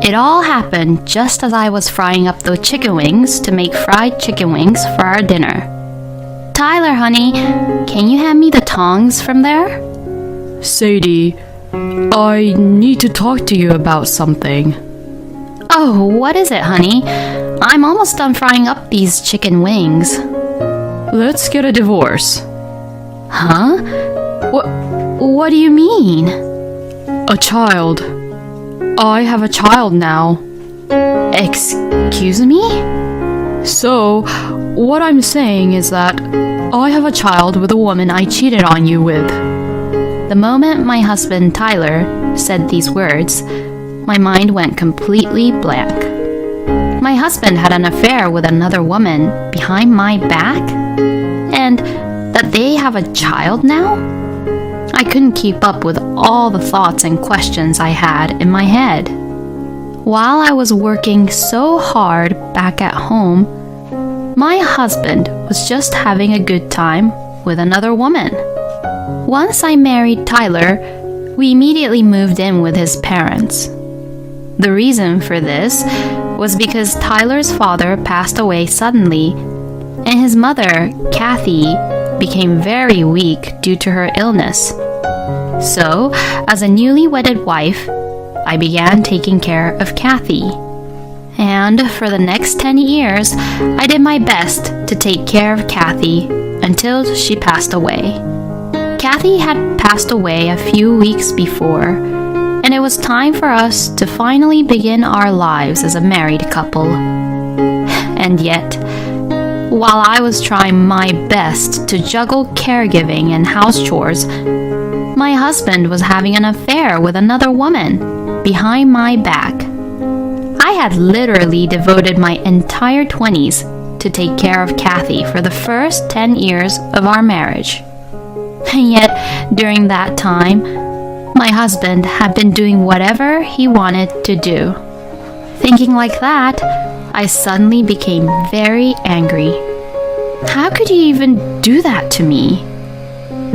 It all happened just as I was frying up the chicken wings to make fried chicken wings for our dinner. Tyler, honey, can you hand me the tongs from there? Sadie, I need to talk to you about something. Oh, what is it, honey? I'm almost done frying up these chicken wings. Let's get a divorce. Huh? What do you mean? A child. I have a child now. Excuse me? So, what I'm saying is that I have a child with a woman I cheated on you with. The moment my husband, Tyler, said these words, my mind went completely blank. My husband had an affair with another woman behind my back? And that they have a child now? I couldn't keep up with all the thoughts and questions I had in my head. While I was working so hard back at home, my husband was just having a good time with another woman. Once I married Tyler, we immediately moved in with his parents. The reason for this was because Tyler's father passed away suddenly, and his mother, Kathy, became very weak due to her illness. So, as a newly wedded wife, I began taking care of Kathy. And for the next 10 years, I did my best to take care of Kathy until she passed away. Kathy had passed away a few weeks before, and it was time for us to finally begin our lives as a married couple. And yet, while I was trying my best to juggle caregiving and house chores, my husband was having an affair with another woman behind my back. I had literally devoted my entire 20s to take care of Kathy for the first 10 years of our marriage. And yet, during that time, my husband had been doing whatever he wanted to do. Thinking like that, I suddenly became very angry. How could you even do that to me?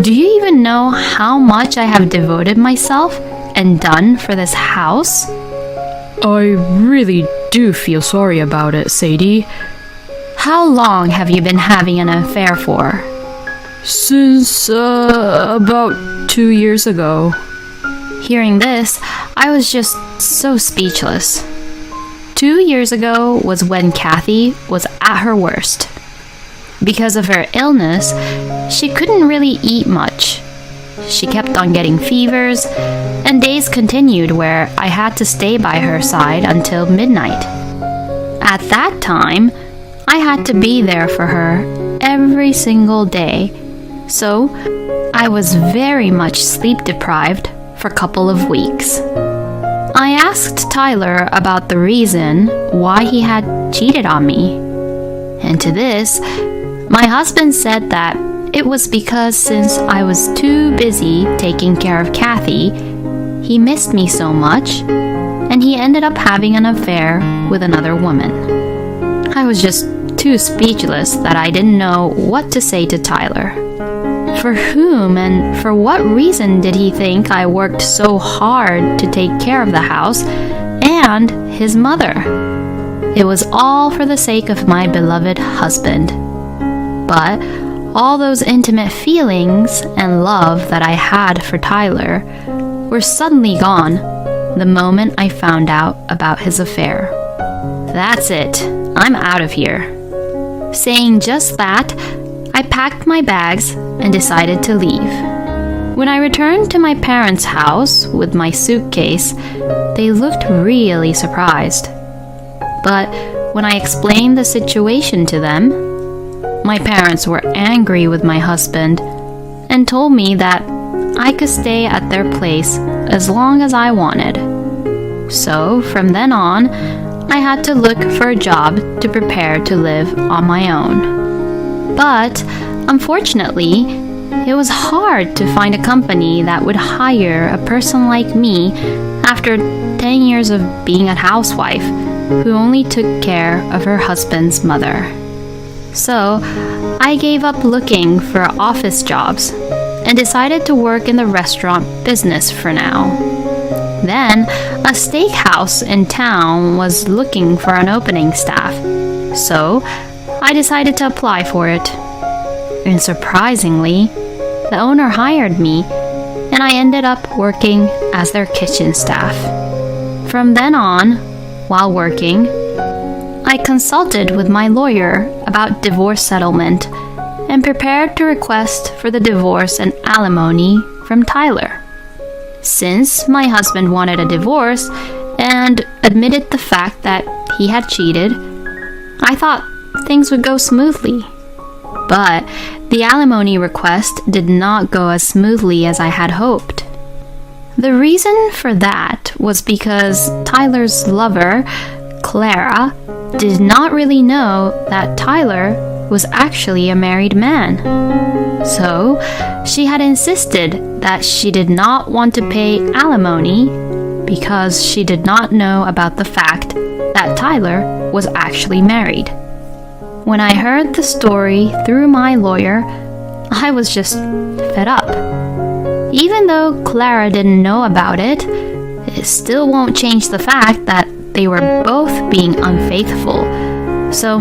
Do you even know how much I have devoted myself and done for this house? I really do feel sorry about it, Sadie. How long have you been having an affair for? Since, about 2 years ago. Hearing this, I was just so speechless. 2 years ago was when Kathy was at her worst. Because of her illness, she couldn't really eat much. She kept on getting fevers, and days continued where I had to stay by her side until midnight. At that time, I had to be there for her every single day, so I was very much sleep deprived for a couple of weeks. I asked Tyler about the reason why he had cheated on me, and to this, my husband said that it was because since I was too busy taking care of Kathy, he missed me so much, and he ended up having an affair with another woman. I was just too speechless that I didn't know what to say to Tyler. For whom and for what reason did he think I worked so hard to take care of the house and his mother? It was all for the sake of my beloved husband. But all those intimate feelings and love that I had for Tyler were suddenly gone the moment I found out about his affair. That's it. I'm out of here. Saying just that, I packed my bags and decided to leave. When I returned to my parents' house with my suitcase, they looked really surprised. But when I explained the situation to them, my parents were angry with my husband and told me that I could stay at their place as long as I wanted. So, from then on, I had to look for a job to prepare to live on my own. But, unfortunately, it was hard to find a company that would hire a person like me after 10 years of being a housewife who only took care of her husband's mother. So, I gave up looking for office jobs and decided to work in the restaurant business for now. Then, a steakhouse in town was looking for an opening staff, so I decided to apply for it. And surprisingly, the owner hired me, and I ended up working as their kitchen staff. From then on, while working, I consulted with my lawyer about divorce settlement and prepared to request for the divorce and alimony from Tyler. Since my husband wanted a divorce and admitted the fact that he had cheated, I thought things would go smoothly. But the alimony request did not go as smoothly as I had hoped. The reason for that was because Tyler's lover, Clara, did not really know that Tyler was actually a married man. So, she had insisted that she did not want to pay alimony because she did not know about the fact that Tyler was actually married. When I heard the story through my lawyer, I was just fed up. Even though Clara didn't know about it, it still won't change the fact that they were both being unfaithful. So,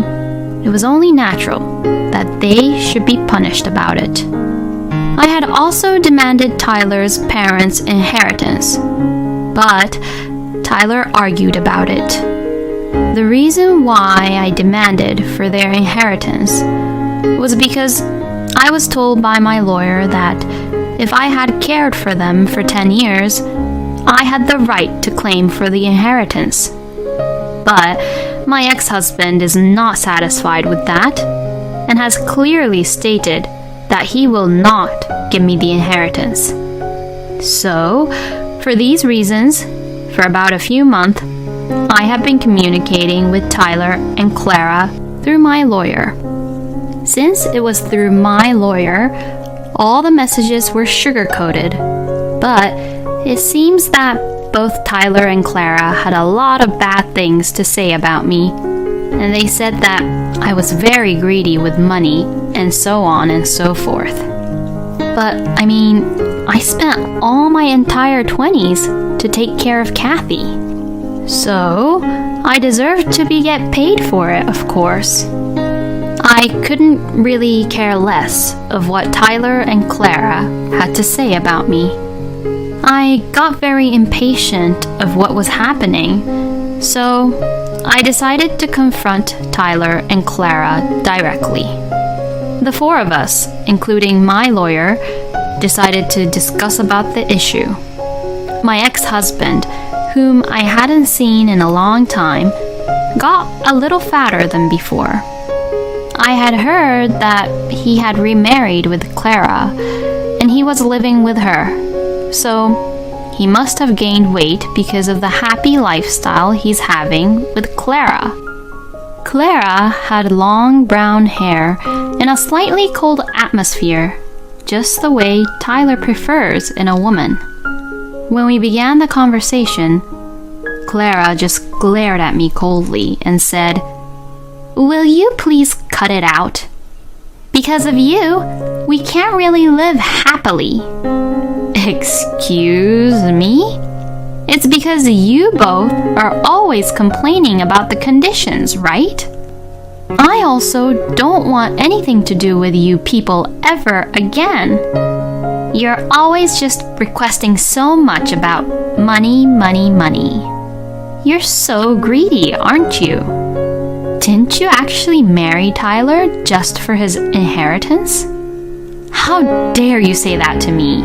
it was only natural that they should be punished about it. I had also demanded Tyler's parents' inheritance, but Tyler argued about it. The reason why I demanded for their inheritance was because I was told by my lawyer that if I had cared for them for 10 years, I had the right to claim for the inheritance. But my ex-husband is not satisfied with that and has clearly stated that he will not give me the inheritance. So, for these reasons, for about a few months, I have been communicating with Tyler and Clara through my lawyer. Since it was through my lawyer, all the messages were sugar-coated, but it seems that both Tyler and Clara had a lot of bad things to say about me, and they said that I was very greedy with money and so on and so forth. But, I spent all my entire 20s to take care of Kathy. So, I deserved to get paid for it, of course. I couldn't really care less of what Tyler and Clara had to say about me. I got very impatient of what was happening, so I decided to confront Tyler and Clara directly. The four of us, including my lawyer, decided to discuss about the issue. My ex-husband, whom I hadn't seen in a long time, got a little fatter than before. I had heard that he had remarried with Clara, and he was living with her. So, he must have gained weight because of the happy lifestyle he's having with Clara. Clara had long brown hair in a slightly cold atmosphere, just the way Tyler prefers in a woman. When we began the conversation, Clara just glared at me coldly and said, "Will you please cut it out? Because of you, we can't really live happily." Excuse me? It's because you both are always complaining about the conditions, right? I also don't want anything to do with you people ever again. You're always just requesting so much about money, money, money. You're so greedy, aren't you? Didn't you actually marry Tyler just for his inheritance? How dare you say that to me?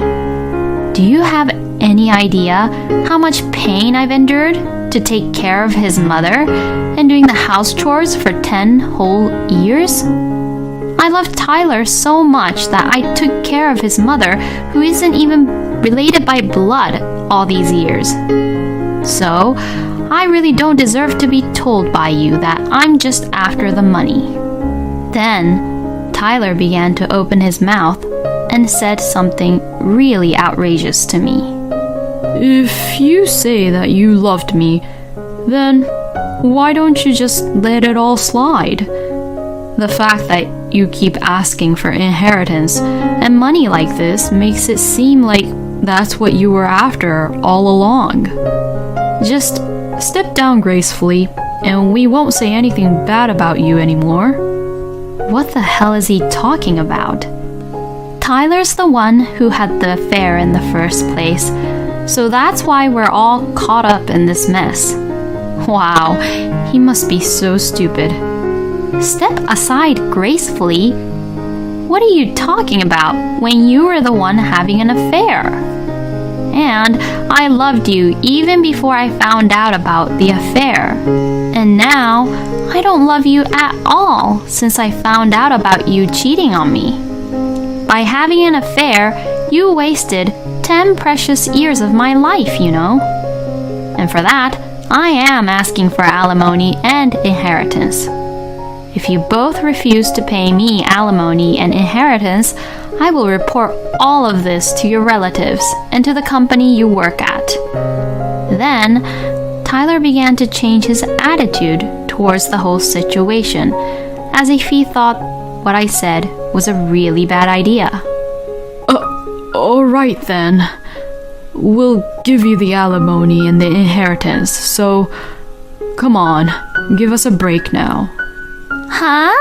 Do you have any idea how much pain I've endured to take care of his mother and doing the house chores for 10 whole years? I love Tyler so much that I took care of his mother, who isn't even related by blood, all these years. So, I really don't deserve to be told by you that I'm just after the money. Then, Tyler began to open his mouth and said something really outrageous to me. If you say that you loved me, then why don't you just let it all slide? The fact that you keep asking for inheritance and money like this makes it seem like that's what you were after all along. Just step down gracefully, and we won't say anything bad about you anymore. What the hell is he talking about? Tyler's the one who had the affair in the first place, so that's why we're all caught up in this mess. Wow, he must be so stupid. Step aside gracefully? What are you talking about when you were the one having an affair? And I loved you even before I found out about the affair. And now, I don't love you at all since I found out about you cheating on me. By having an affair, you wasted 10 precious years of my life, you know. And for that, I am asking for alimony and inheritance. If you both refuse to pay me alimony and inheritance, I will report all of this to your relatives and to the company you work at. Then, Tyler began to change his attitude towards the whole situation, as if he thought what I said was a really bad idea. Alright then. We'll give you the alimony and the inheritance, so come on, give us a break now. Huh?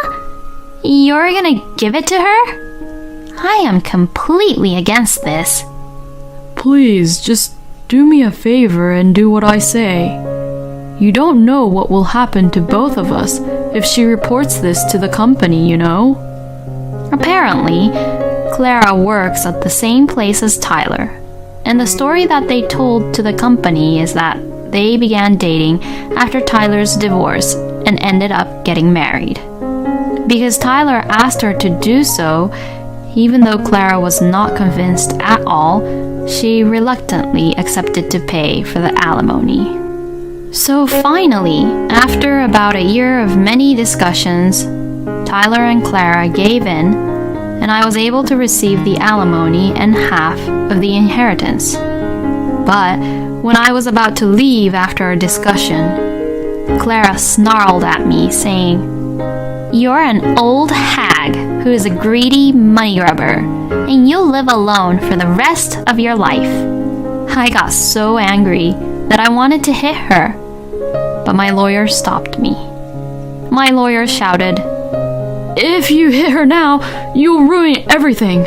You're gonna give it to her? I am completely against this. Please, just do me a favor and do what I say. You don't know what will happen to both of us if she reports this to the company, you know? Apparently, Clara works at the same place as Tyler, and the story that they told to the company is that they began dating after Tyler's divorce and ended up getting married. Because Tyler asked her to do so, even though Clara was not convinced at all, she reluctantly accepted to pay for the alimony. So finally, after about a year of many discussions, Tyler and Clara gave in, and I was able to receive the alimony and half of the inheritance. But when I was about to leave after a discussion, Clara snarled at me, saying, "You're an old hag who is a greedy money grubber, and you'll live alone for the rest of your life." I got so angry that I wanted to hit her, but my lawyer stopped me. My lawyer shouted, "If you hit her now, you'll ruin everything."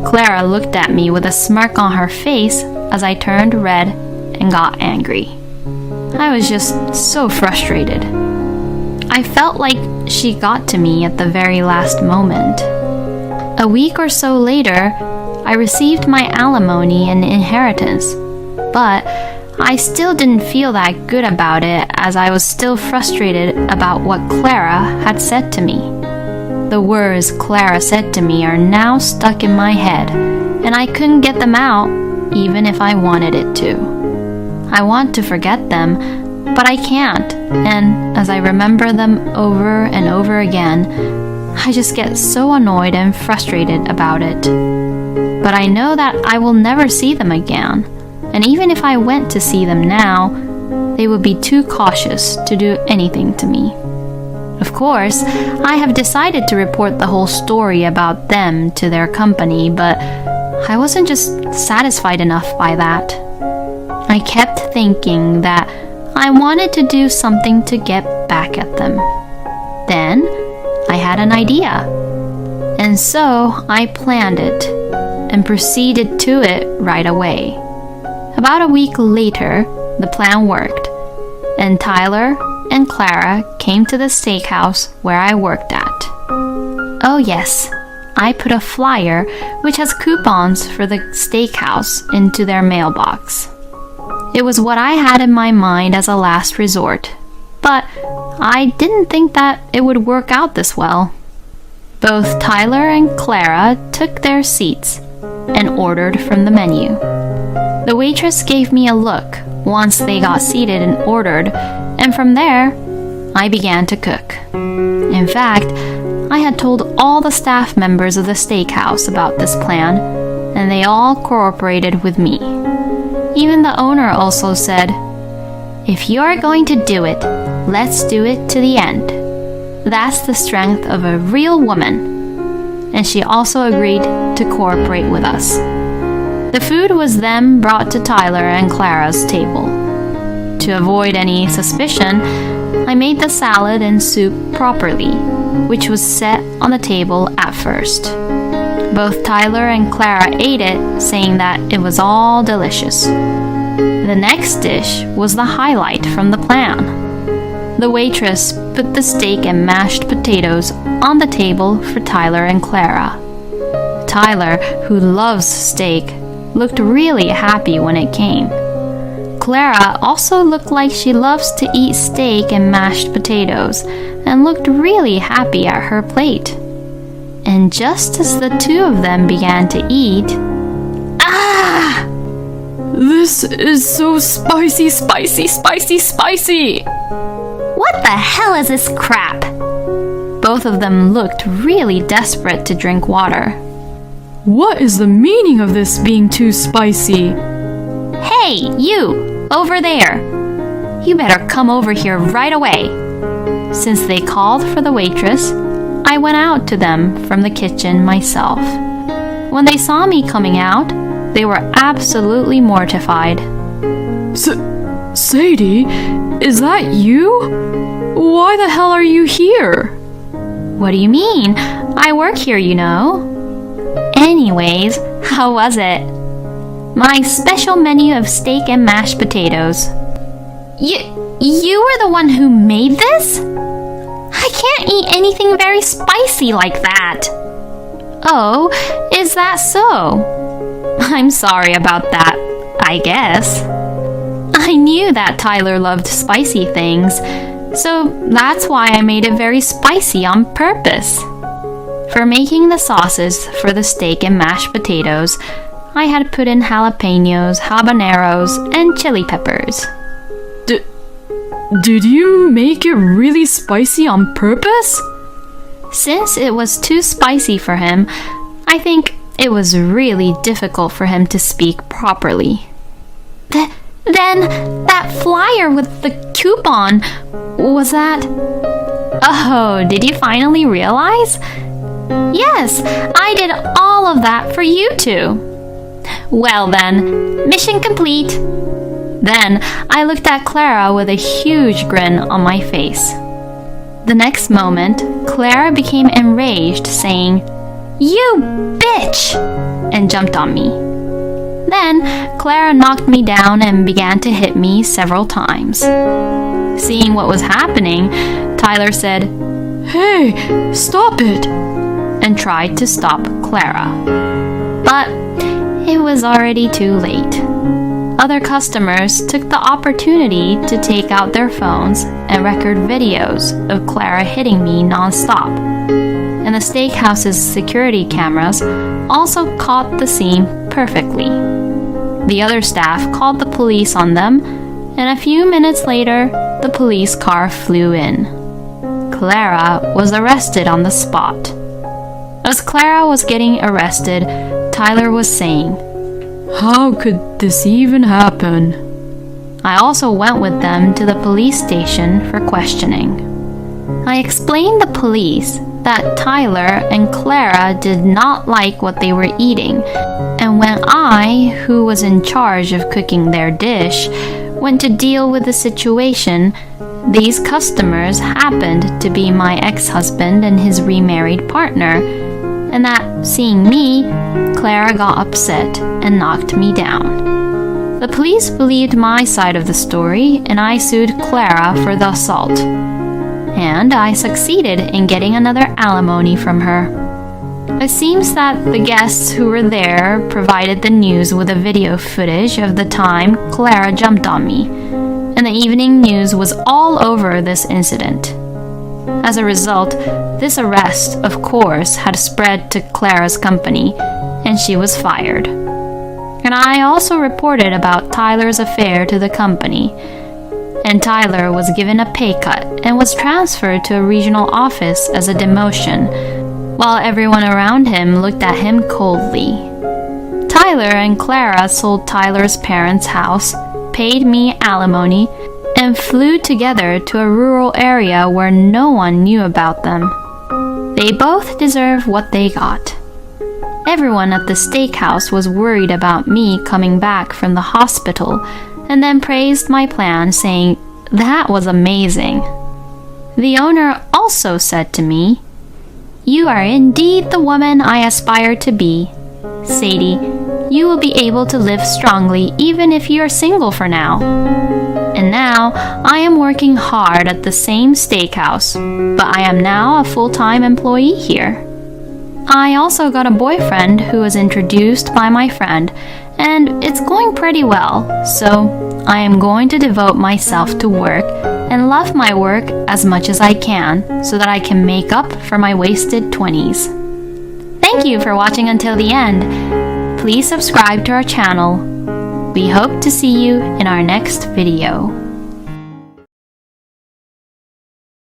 Clara looked at me with a smirk on her face as I turned red and got angry. I was just so frustrated. I felt like she got to me at the very last moment. A week or so later, I received my alimony and inheritance, but I still didn't feel that good about it as I was still frustrated about what Clara had said to me. The words Clara said to me are now stuck in my head, and I couldn't get them out even if I wanted it to. I want to forget them, but I can't, and as I remember them over and over again, I just get so annoyed and frustrated about it. But I know that I will never see them again, and even if I went to see them now, they would be too cautious to do anything to me. Of course, I have decided to report the whole story about them to their company, but I wasn't just satisfied enough by that. I kept thinking that I wanted to do something to get back at them. Then, I had an idea. And so, I planned it and proceeded to it right away. About a week later, the plan worked, and Tyler and Clara came to the steakhouse where I worked at. Oh yes, I put a flyer which has coupons for the steakhouse into their mailbox. It was what I had in my mind as a last resort, but I didn't think that it would work out this well. Both Tyler and Clara took their seats and ordered from the menu. The waitress gave me a look once they got seated and ordered, and from there, I began to cook. In fact, I had told all the staff members of the steakhouse about this plan, and they all cooperated with me. Even the owner also said, "If you're going to do it, let's do it to the end. That's the strength of a real woman." And she also agreed to cooperate with us. The food was then brought to Tyler and Clara's table. To avoid any suspicion, I made the salad and soup properly, which was set on the table at first. Both Tyler and Clara ate it, saying that it was all delicious. The next dish was the highlight from the plan. The waitress put the steak and mashed potatoes on the table for Tyler and Clara. Tyler, who loves steak, looked really happy when it came. Clara also looked like she loves to eat steak and mashed potatoes and looked really happy at her plate. And just as the two of them began to eat, ah! This is so spicy, spicy, spicy, spicy! What the hell is this crap? Both of them looked really desperate to drink water. What is the meaning of this being too spicy? Hey, you! Over there! You better come over here right away. Since they called for the waitress, I went out to them from the kitchen myself. When they saw me coming out, they were absolutely mortified. Sadie, is that you? Why the hell are you here? What do you mean? I work here, you know. Anyways, how was it? My special menu of steak and mashed potatoes. You were the one who made this? I can't eat anything very spicy like that. Oh, is that so? I'm sorry about that, I guess. I knew that Tyler loved spicy things, so that's why I made it very spicy on purpose. For making the sauces for the steak and mashed potatoes, I had put in jalapenos, habaneros, and chili peppers. Did you make it really spicy on purpose? Since it was too spicy for him, I think it was really difficult for him to speak properly. Then, that flyer with the coupon, was that... Oh, did you finally realize? Yes, I did all of that for you two. Well then, mission complete. Then I looked at Clara with a huge grin on my face. The next moment, Clara became enraged, saying, "You bitch!" and jumped on me. Then Clara knocked me down and began to hit me several times. Seeing what was happening, Tyler said, "Hey, stop it!" and tried to stop Clara. But it was already too late. Other customers took the opportunity to take out their phones and record videos of Clara hitting me non-stop. And the steakhouse's security cameras also caught the scene perfectly. The other staff called the police on them, and a few minutes later, the police car flew in. Clara was arrested on the spot. As Clara was getting arrested, Tyler was saying, "How could this even happen?" I also went with them to the police station for questioning. I explained the police that Tyler and Clara did not like what they were eating, and when I, who was in charge of cooking their dish, went to deal with the situation, these customers happened to be my ex-husband and his remarried partner, and that, seeing me, Clara got upset and knocked me down. The police believed my side of the story, and I sued Clara for the assault. And I succeeded in getting another alimony from her. It seems that the guests who were there provided the news with a video footage of the time Clara jumped on me, and the evening news was all over this incident. As a result, this arrest, of course, had spread to Clara's company, and she was fired. And I also reported about Tyler's affair to the company, and Tyler was given a pay cut and was transferred to a regional office as a demotion, while everyone around him looked at him coldly. Tyler and Clara sold Tyler's parents' house, paid me alimony, and flew together to a rural area where no one knew about them. They both deserve what they got. Everyone at the steakhouse was worried about me coming back from the hospital and then praised my plan, saying that was amazing. The owner also said to me, "You are indeed the woman I aspire to be. Sadie, you will be able to live strongly even if you are single for now." And now I am working hard at the same steakhouse, but I am now a full-time employee here. I also got a boyfriend who was introduced by my friend, and it's going pretty well, so I am going to devote myself to work and love my work as much as I can so that I can make up for my wasted 20s. Thank you for watching until the end. Please subscribe to our channel. We hope to see you in our next video.